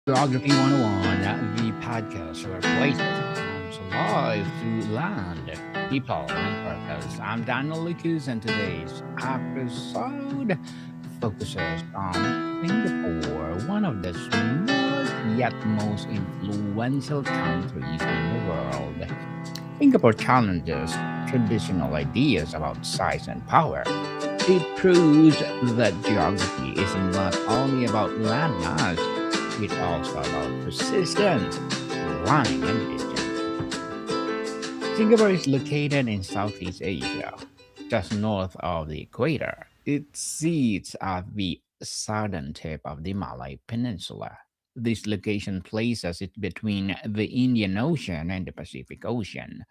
Geography 101, the podcast where places comes alive through land, people, and purpose. I'm Daniel Lucas, and today's episode focuses on Singapore, one of the smallest yet most influential countries in the world. Singapore challenges traditional ideas about size and power. It proves that geography is not only about landmass, it's also about persistence, planning, and vision. Singapore is located in Southeast Asia, just north of the equator. It sits at the southern tip of the Malay Peninsula. This location places it between the Indian Ocean and the Pacific Ocean.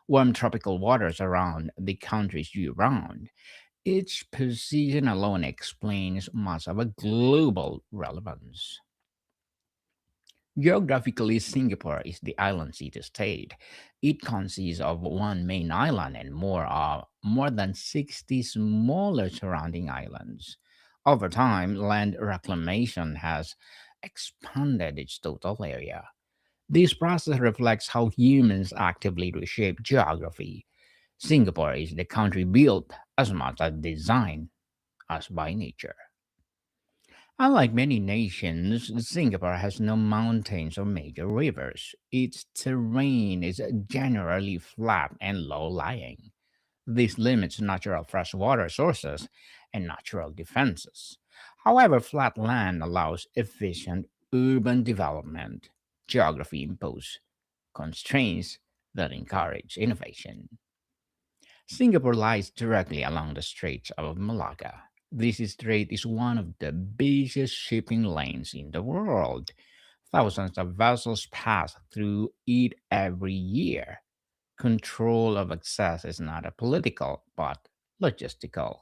Warm tropical waters around the country's year round. Each position alone explains much of a global relevance. Geographically, Singapore is the island city state. It consists of one main island and more than 60 smaller surrounding islands. Over time, land reclamation has expanded its total area. This process reflects how humans actively reshape geography. Singapore is the country built as much as design as by nature. Unlike many nations, Singapore has no mountains or major rivers. Its terrain is generally flat and low lying. This limits natural freshwater sources and natural defenses. However, flat land allows efficient urban development. Geography imposes constraints that encourage innovation. Singapore lies directly along the Straits of Malacca. This strait is one of the busiest shipping lanes in the world. Thousands of vessels pass through it every year. Control of access is not a political but logistical.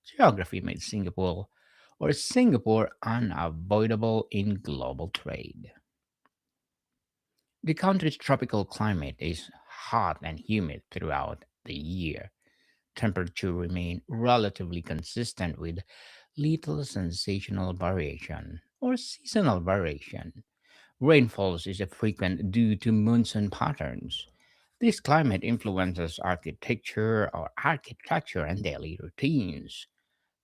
Geography made Singapore unavoidable in global trade. The country's tropical climate is hot and humid throughout the year. Temperature remain relatively consistent with little sensational variation or seasonal variation. Rainfalls is frequent due to monsoon patterns. This climate influences architecture and daily routines.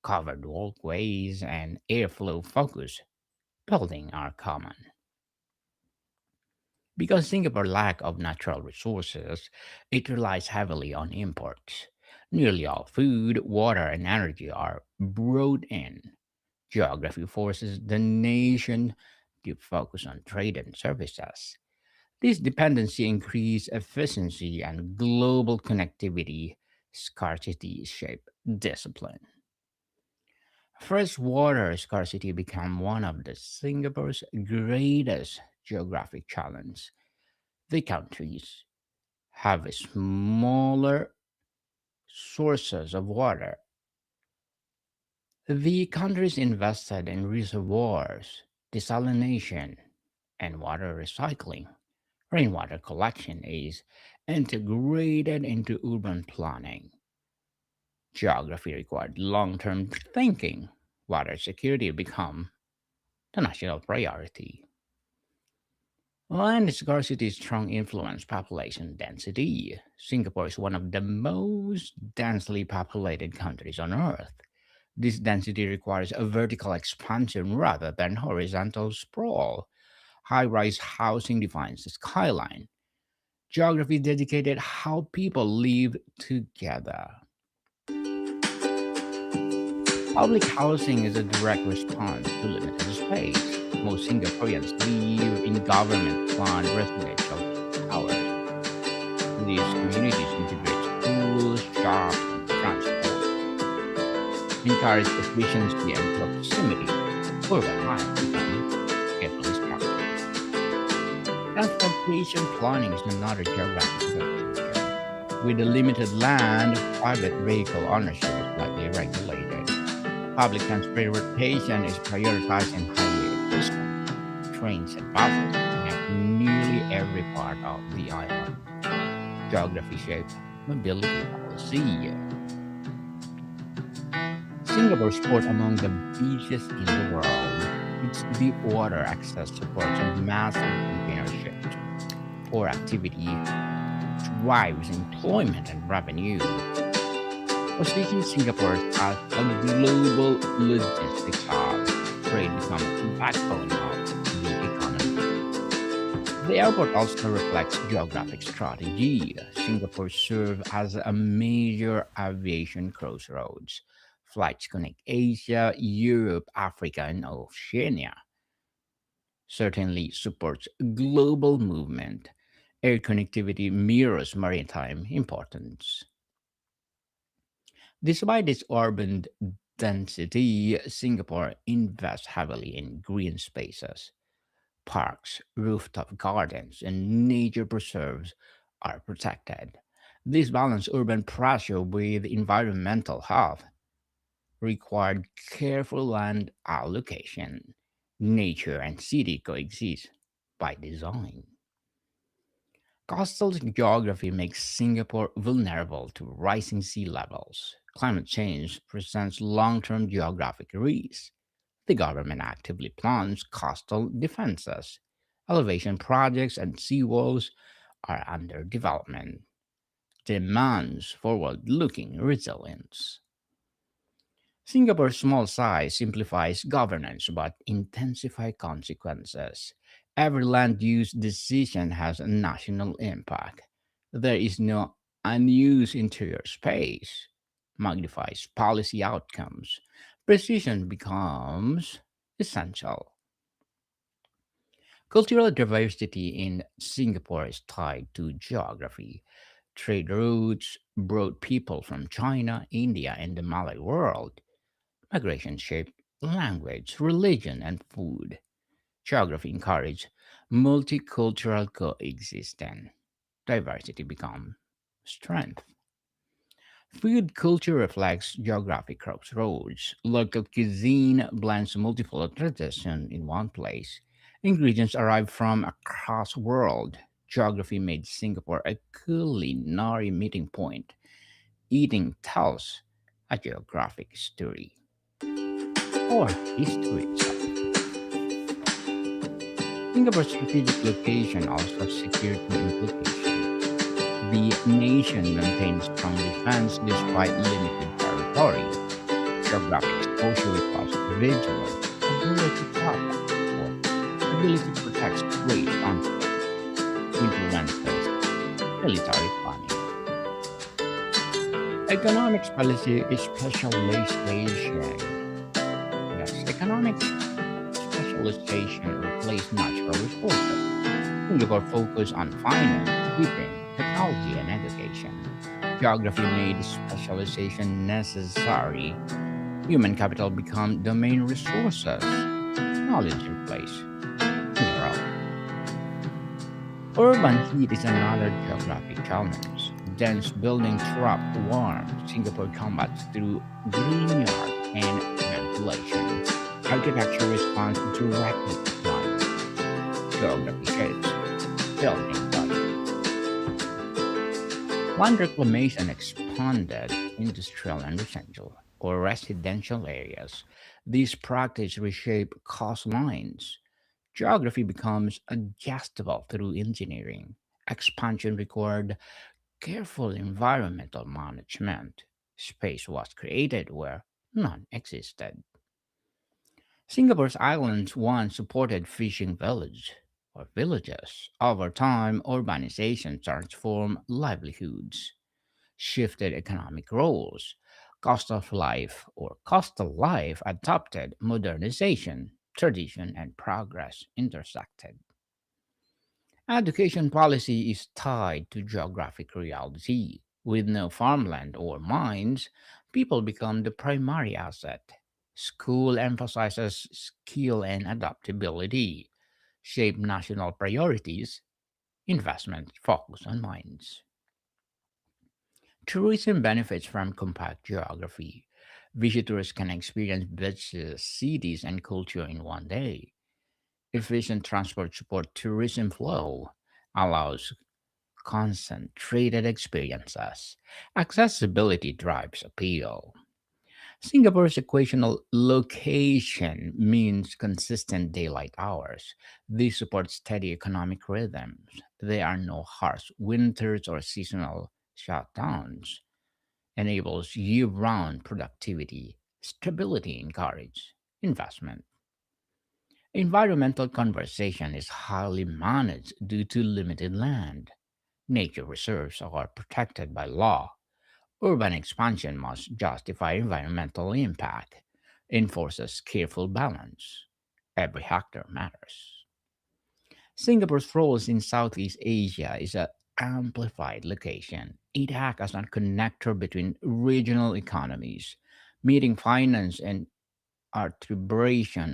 Covered walkways and airflow focus building are common. Because Singapore's lack of natural resources, it relies heavily on imports. Nearly all food, water, and energy are brought in. Geography forces the nation to focus on trade and services. This dependency increases efficiency and global connectivity. Scarcity shape discipline. Freshwater scarcity became one of the Singapore's greatest geographic challenges. The countries have smaller sources of water. The countries invested in reservoirs, desalination, and water recycling. Rainwater collection is integrated into urban planning. Geography required long-term thinking. Water security become the national priority. Land scarcity strong influence population density. Singapore is one of the most densely populated countries on Earth. This density requires a vertical expansion rather than horizontal sprawl. High rise housing defines the skyline. Geography dedicated how people live together. Public housing is a direct response to limited space. Most Singaporeans live in government planned residential towers. These communities integrate schools, shops, and transport, encourage efficiency and proximity. Urban life becomes carefully structured. Transportation planning is another geographical feature. With the limited land, private vehicle ownership is likely regulated. Public transportation is prioritized in highway systems. Trains and buses connect nearly every part of the island. Geography shapes mobility policy. Singapore sport among the busiest in the world. Its deep water access supports a massive container ships. Port activity drives employment and revenue, positioning Singapore as a global logistics hub. Trade becomes the backbone of the economy. The airport also reflects geographic strategy. Singapore serves as a major aviation crossroads. Flights connect Asia, Europe, Africa, and Oceania. Certainly supports global movement. Air connectivity mirrors maritime importance. Despite its urban density, Singapore invests heavily in green spaces. Parks, rooftop gardens, and nature preserves are protected. This balance urban pressure with environmental health required careful land allocation. Nature and city coexist by design. Coastal geography makes Singapore vulnerable to rising sea levels. Climate change presents long term geographic risks. The government actively plans coastal defenses. Elevation projects and seawalls are under development. Demands forward looking resilience. Singapore's small size simplifies governance but intensifies consequences. Every land use decision has a national impact. There is no unused interior space, magnifies policy outcomes. Precision becomes essential. Cultural diversity in Singapore is tied to geography. Trade routes brought people from China, India, and the Malay world. Migration shaped language, religion, and food. Geography encouraged multicultural coexistence. Diversity becomes strength. Food culture reflects geographic crossroads. Local cuisine blends multiple traditions in one place. Ingredients arrive from across the world. Geography made Singapore a culinary meeting point. Eating tells a geographic story or history itself. Singapore's strategic location also security implication. The nation maintains strong defense despite limited territory. Geographic exposure requires vigilance, ability to travel, or ability to protect trade conflicts, influences, military planning. Economic policy is specialization. Yes, economic specialization replaces natural resources. Singapore focused on finance, shipping, technology, and education. Geography made specialization necessary. Human capital become the main resources. Knowledge replace mineral. Urban heat is another geographic challenge. Dense building trap warmth. Singapore combats through green yard and ventilation. Architecture responds directly to climate. Geography shapes building value. Land reclamation expanded industrial and residential areas. These practices reshape coastlines. Geography becomes adjustable through engineering. Expansion required careful environmental management. Space was created where none existed. Singapore's islands once supported fishing villages. Over time, urbanization transformed livelihoods, shifted economic roles. Coastal life adopted modernization, tradition, and progress intersected. Education policy is tied to geographic reality. With no farmland or mines, people become the primary asset. School emphasizes skill and adaptability, shape national priorities, investment focus on mines. Tourism benefits from compact geography. Visitors can experience beaches, cities, and culture in one day. Efficient transport support tourism flow, allows concentrated experiences. Accessibility drives appeal. Singapore's equational location means consistent daylight hours. This supports steady economic rhythms. There are no harsh winters or seasonal shutdowns. Enables year-round productivity. Stability encourages investment. Environmental conservation is highly managed due to limited land. Nature reserves are protected by law. Urban expansion must justify environmental impact, enforces careful balance. Every hectare matters. Singapore's role in Southeast Asia is an amplified location. It acts as a connector between regional economies, meeting finance and attribution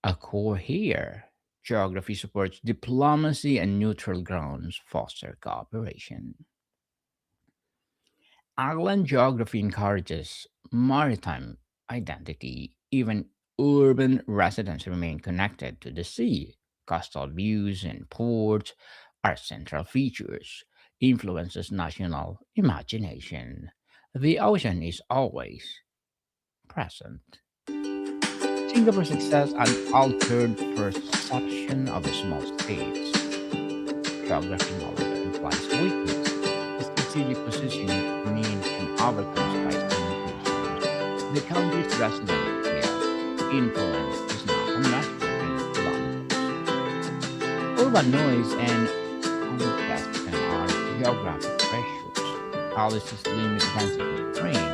a core here. Geography supports diplomacy and neutral grounds foster cooperation. Island geography encourages maritime identity. Even urban residents remain connected to the sea. Coastal views and ports are central features, influences national imagination. The ocean is always present. Singapore's success and altered perception of the small states. Geography knowledge implies weakness. Strategic positioning means can overcome spice limitations. The country's resident influence is not unmatched in kilometers. Urban noise and congestion are geographic pressures. Policies limit density of train,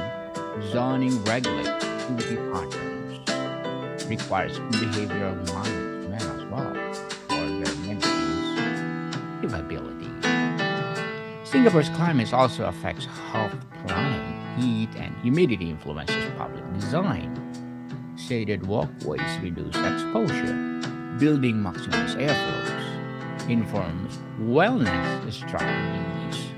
zoning regulates activity patterns, requires behavioral management as well for their maintenance livability. Singapore's climate also affects health planning. Heat and humidity influences public design. Shaded walkways reduce exposure. Building maximize airflows. Informs wellness strategies.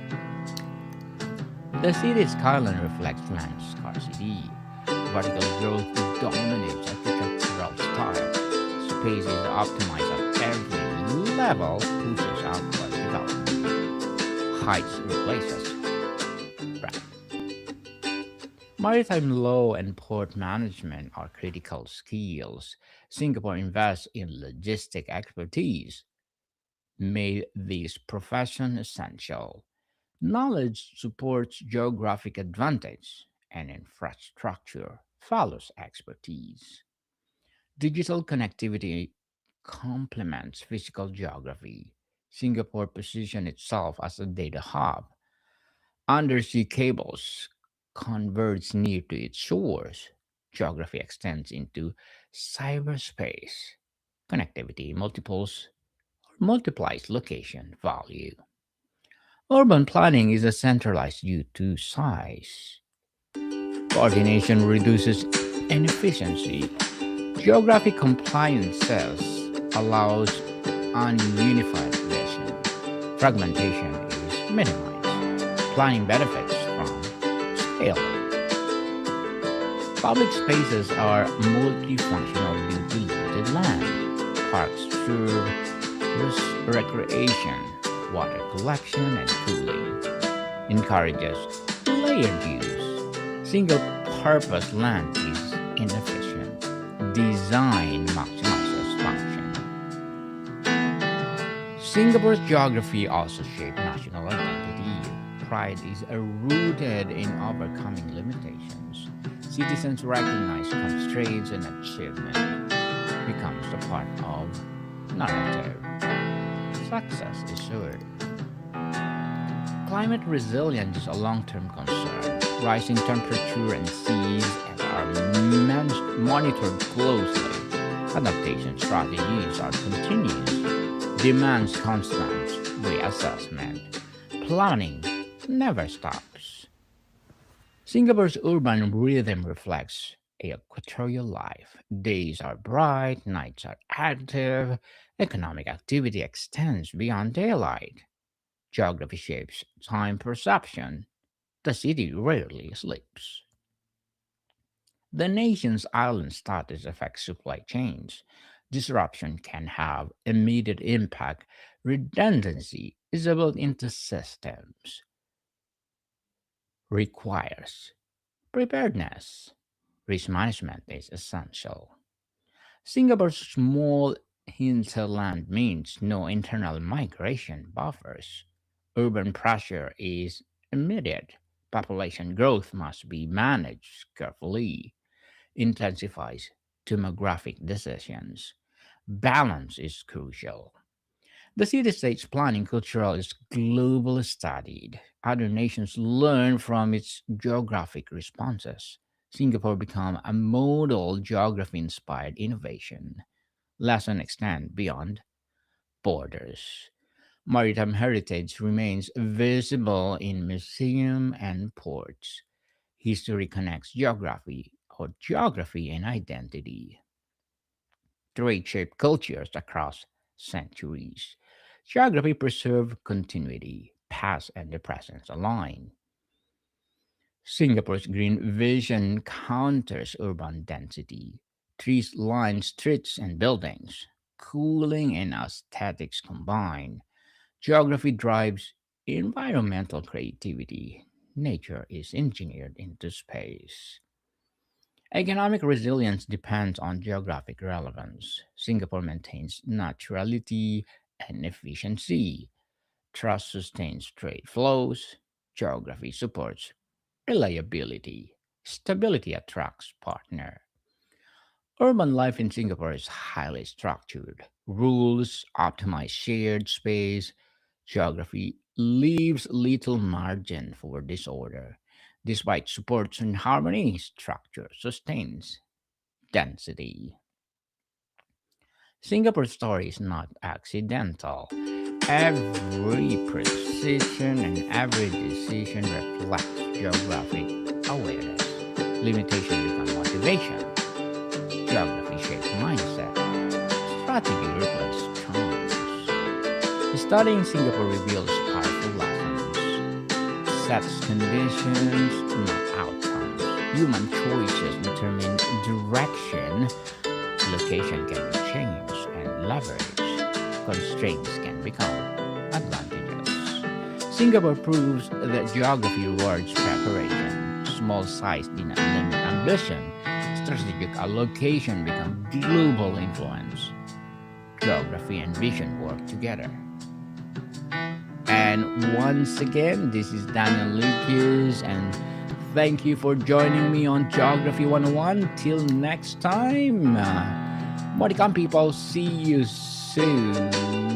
The city's skyline reflects land scarcity. Vertical growth dominates architectural style. Space is optimized at every level, pushes outward development. Heights replaces breadth. Maritime law and port management are critical skills. Singapore invests in logistic expertise, made this profession essential. Knowledge supports geographic advantage, and infrastructure follows expertise. Digital connectivity complements physical geography. Singapore positions itself as a data hub. Undersea cables converge near to its shores. Geography extends into cyberspace. Connectivity multiplies location value. Urban planning is a centralized due to size. Coordination reduces inefficiency. Geographic compliances allows ununified vision. Fragmentation is minimized. Planning benefits from scale. Public spaces are multifunctional due to limited land. Parks serve recreation, water collection, and cooling. Encourages layered use. Single purpose land is inefficient. Design maximizes function. Singapore's geography also shapes national identity. Pride is rooted in overcoming limitations. Citizens recognize constraints and achievement becomes a part of narrative. Success is assured. Climate resilience is a long-term concern. Rising temperature and seas are monitored closely. Adaptation strategies are continuous. Demands constant reassessment. Planning never stops. Singapore's urban rhythm reflects equatorial life. Days are bright, nights are active, economic activity extends beyond daylight. Geography shapes time perception. The city rarely sleeps. The nation's island status affects supply chains. Disruption can have immediate impact. Redundancy is built into systems, requires Preparedness. Risk management is essential. Singapore's small hinterland means no internal migration buffers. Urban pressure is immediate. Population growth must be managed carefully. Intensifies demographic decisions. Balance is crucial. The city state's planning cultural is globally studied. Other nations learn from its geographic responses. Singapore become a model geography inspired innovation. Lessons extend beyond borders. Maritime heritage remains visible in museums and ports. History connects geography and identity. Trade shaped cultures across centuries. Geography preserves continuity, past and the present align. Singapore's green vision counters urban density. Trees line streets and buildings. Cooling and aesthetics combine. Geography drives environmental creativity. Nature is engineered into space. Economic resilience depends on geographic relevance. Singapore maintains naturality and efficiency. Trust sustains trade flows. Geography supports reliability. Stability attracts partner. Urban life in Singapore is highly structured. Rules optimize shared space. Geography leaves little margin for disorder. Despite supports and harmony, structure sustains density. Singapore's story is not accidental. Every precision and every decision reflects geographic awareness. Limitation become motivation. Geography shapes mindset. Strategy replaces charms. Studying Singapore reveals powerful lessons. Sets conditions, not outcomes. Human choices determine direction. Location can be changed and leveraged. Constraints can become advantages. Singapore proves that geography rewards preparation. Small size did not limit ambition. Strategic allocation become global influence. Geography and vision work together. And once again, this is Daniel Lucas, and thank you for joining me on Geography 101. Till next time, Modicon people, see you soon.